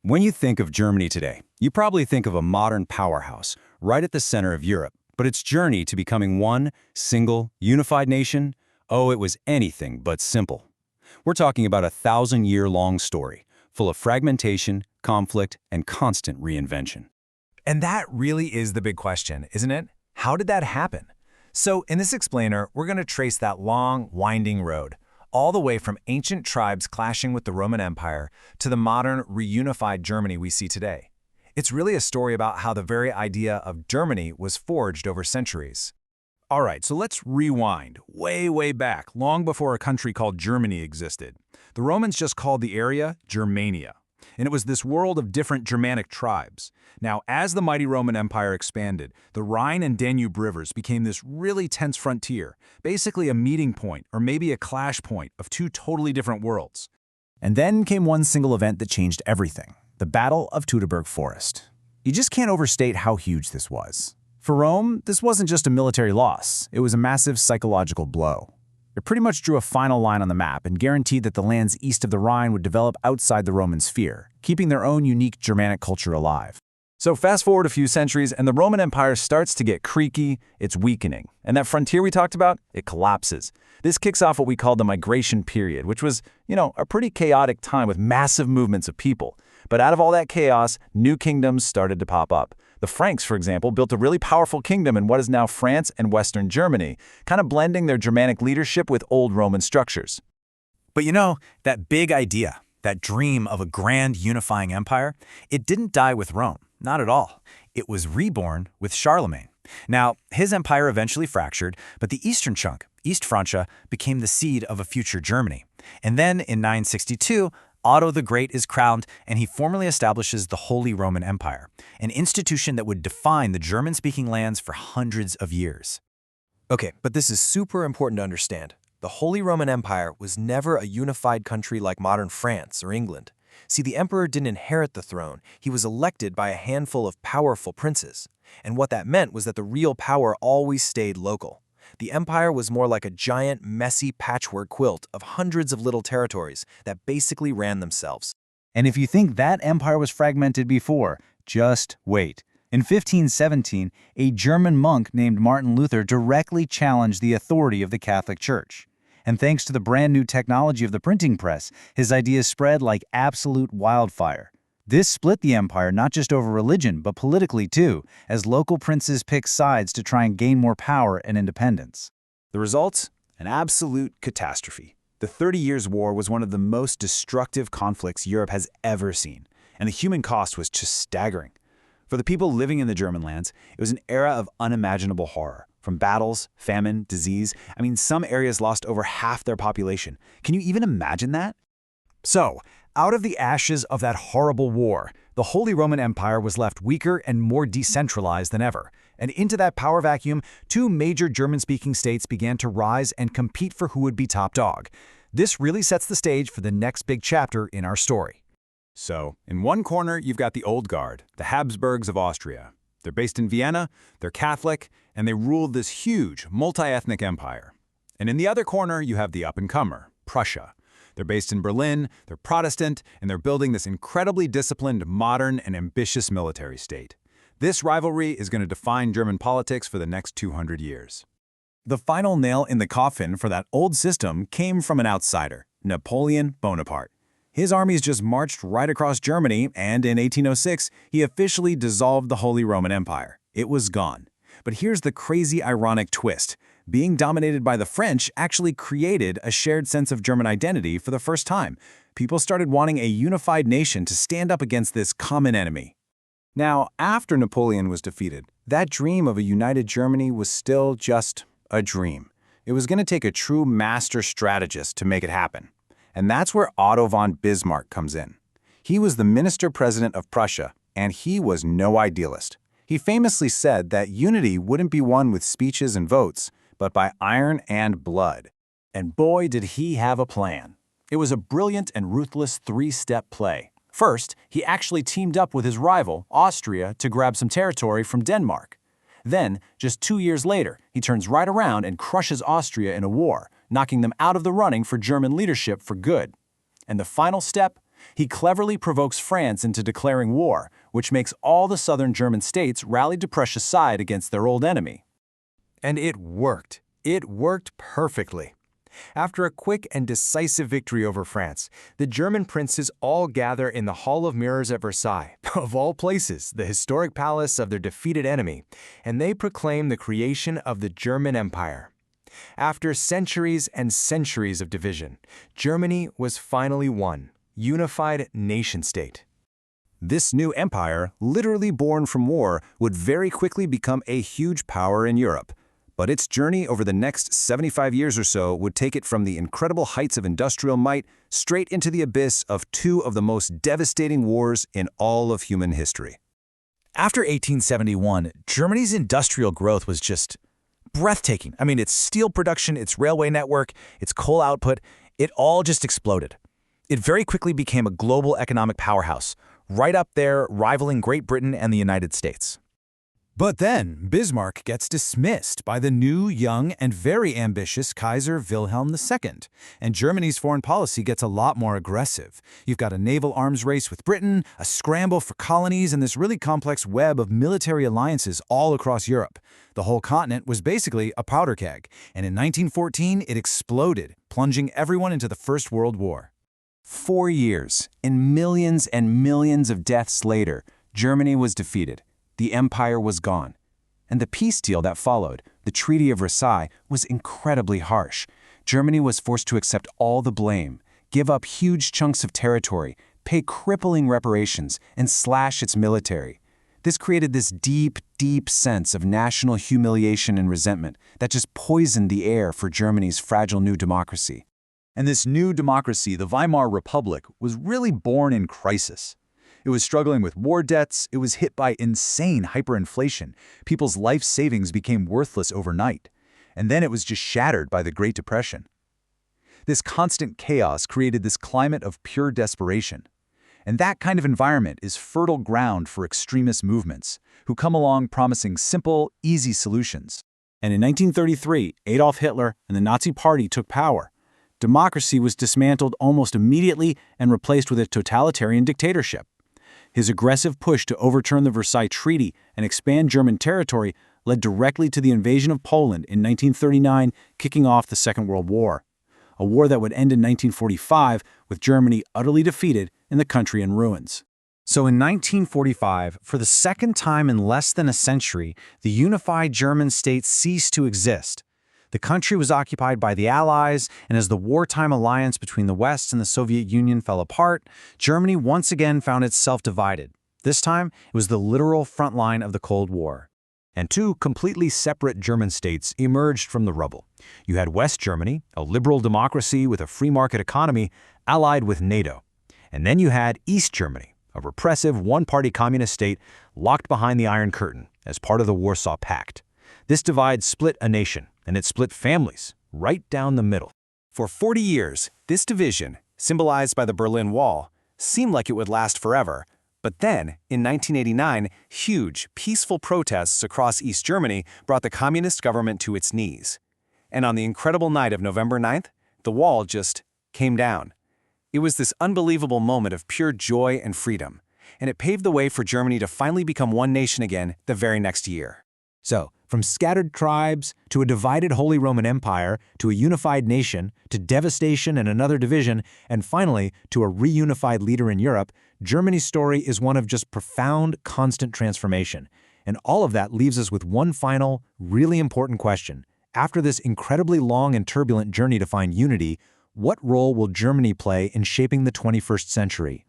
When you think of Germany today, you probably think of a modern powerhouse right at the center of Europe. But its journey to becoming one single, unified nation, oh, it was anything but simple. We're talking about a 1,000-year-long story, full of fragmentation, conflict, and constant reinvention. And that really is the big question, isn't it? How did that happen? So in this explainer, we're going to trace that long, winding road, all the way from ancient tribes clashing with the Roman Empire to the modern, reunified Germany we see today. It's really a story about how the very idea of Germany was forged over centuries. All right, so let's rewind way back, long before a country called Germany existed. The Romans just called the area Germania, and it was this world of different Germanic tribes. Now, as the mighty Roman Empire expanded, the Rhine and Danube rivers became this really tense frontier, basically a meeting point or maybe a clash point of two totally different worlds. And then came one single event that changed everything, the Battle of Teutoburg Forest. You just can't overstate how huge this was. For Rome, this wasn't just a military loss, it was a massive psychological blow. It pretty much drew a final line on the map and guaranteed that the lands east of the Rhine would develop outside the Roman sphere, keeping their own unique Germanic culture alive. So fast forward a few centuries and the Roman Empire starts to get creaky, it's weakening. And that frontier we talked about, it collapses. This kicks off what we call the migration period, which was, a pretty chaotic time with massive movements of people. But out of all that chaos, new kingdoms started to pop up. The Franks, for example, built a really powerful kingdom in what is now France and Western Germany, kind of blending their Germanic leadership with old Roman structures. But that big idea, that dream of a grand unifying empire, it didn't die with Rome, not at all. It was reborn with Charlemagne. Now, his empire eventually fractured, but the eastern chunk, East Francia, became the seed of a future Germany. And then in 962, Otto the Great is crowned, and he formally establishes the Holy Roman Empire, an institution that would define the German-speaking lands for hundreds of years. Okay, but this is super important to understand. The Holy Roman Empire was never a unified country like modern France or England. See, the emperor didn't inherit the throne. He was elected by a handful of powerful princes. And what that meant was that the real power always stayed local. The empire was more like a giant, messy patchwork quilt of hundreds of little territories that basically ran themselves. And if you think that empire was fragmented before, just wait. In 1517, a German monk named Martin Luther directly challenged the authority of the Catholic Church. And thanks to the brand new technology of the printing press, his ideas spread like absolute wildfire. This split the empire not just over religion, but politically too, as local princes picked sides to try and gain more power and independence. The result? An absolute catastrophe. The 30 Years' War was one of the most destructive conflicts Europe has ever seen, and the human cost was just staggering. For the people living in the German lands, it was an era of unimaginable horror. From battles, famine, disease, some areas lost over half their population. Can you even imagine that? So, out of the ashes of that horrible war, the Holy Roman Empire was left weaker and more decentralized than ever. And into that power vacuum, two major German-speaking states began to rise and compete for who would be top dog. This really sets the stage for the next big chapter in our story. So, in one corner, you've got the Old Guard, the Habsburgs of Austria. They're based in Vienna, they're Catholic, and they ruled this huge, multi-ethnic empire. And in the other corner, you have the up-and-comer, Prussia. They're based in Berlin, they're Protestant, and they're building this incredibly disciplined, modern, and ambitious military state. This rivalry is going to define German politics for the next 200 years. The final nail in the coffin for that old system came from an outsider, Napoleon Bonaparte. His armies just marched right across Germany, and in 1806, he officially dissolved the Holy Roman Empire. It was gone. But here's the crazy, ironic twist. Being dominated by the French actually created a shared sense of German identity for the first time. People started wanting a unified nation to stand up against this common enemy. Now, after Napoleon was defeated, that dream of a united Germany was still just a dream. It was going to take a true master strategist to make it happen. And that's where Otto von Bismarck comes in. He was the minister-president of Prussia, and he was no idealist. He famously said that unity wouldn't be won with speeches and votes, but by iron and blood. And boy, did he have a plan. It was a brilliant and ruthless three-step play. First, he actually teamed up with his rival, Austria, to grab some territory from Denmark. Then, just 2 years later, he turns right around and crushes Austria in a war, knocking them out of the running for German leadership for good. And the final step? He cleverly provokes France into declaring war, which makes all the southern German states rally to Prussia's side against their old enemy. And it worked. It worked perfectly. After a quick and decisive victory over France, the German princes all gather in the Hall of Mirrors at Versailles, of all places, the historic palace of their defeated enemy, and they proclaim the creation of the German Empire. After centuries and centuries of division, Germany was finally one unified nation-state. This new empire, literally born from war, would very quickly become a huge power in Europe. But its journey over the next 75 years or so would take it from the incredible heights of industrial might straight into the abyss of two of the most devastating wars in all of human history. After 1871, Germany's industrial growth was just breathtaking. I mean, its steel production, its railway network, its coal output, it all just exploded. It very quickly became a global economic powerhouse, right up there rivaling Great Britain and the United States. But then Bismarck gets dismissed by the new, young, and very ambitious Kaiser Wilhelm II, and Germany's foreign policy gets a lot more aggressive. You've got a naval arms race with Britain, a scramble for colonies, and this really complex web of military alliances all across Europe. The whole continent was basically a powder keg, and in 1914 it exploded, plunging everyone into the First World War. 4 years, and millions of deaths later, Germany was defeated. The empire was gone. And the peace deal that followed, the Treaty of Versailles, was incredibly harsh. Germany was forced to accept all the blame, give up huge chunks of territory, pay crippling reparations, and slash its military. This created this deep sense of national humiliation and resentment that just poisoned the air for Germany's fragile new democracy. And this new democracy, the Weimar Republic, was really born in crisis. It was struggling with war debts, it was hit by insane hyperinflation, people's life savings became worthless overnight, and then it was just shattered by the Great Depression. This constant chaos created this climate of pure desperation. And that kind of environment is fertile ground for extremist movements, who come along promising simple, easy solutions. And in 1933, Adolf Hitler and the Nazi Party took power. Democracy was dismantled almost immediately and replaced with a totalitarian dictatorship. His aggressive push to overturn the Versailles Treaty and expand German territory led directly to the invasion of Poland in 1939, kicking off the Second World War, a war that would end in 1945 with Germany utterly defeated and the country in ruins. So in 1945, for the second time in less than a century, the unified German state ceased to exist. The country was occupied by the Allies, and as the wartime alliance between the West and the Soviet Union fell apart, Germany once again found itself divided. This time, it was the literal front line of the Cold War. And two completely separate German states emerged from the rubble. You had West Germany, a liberal democracy with a free market economy, allied with NATO. And then you had East Germany, a repressive one-party communist state locked behind the Iron Curtain as part of the Warsaw Pact. This divide split a nation, and it split families right down the middle. For 40 years, this division, symbolized by the Berlin Wall, seemed like it would last forever. But then, in 1989, huge, peaceful protests across East Germany brought the communist government to its knees. And on the incredible night of November 9th, the wall just came down. It was this unbelievable moment of pure joy and freedom, and it paved the way for Germany to finally become one nation again the very next year. So, from scattered tribes, to a divided Holy Roman Empire, to a unified nation, to devastation and another division, and finally, to a reunified leader in Europe, Germany's story is one of just profound, constant transformation. And all of that leaves us with one final, really important question. After this incredibly long and turbulent journey to find unity, what role will Germany play in shaping the 21st century?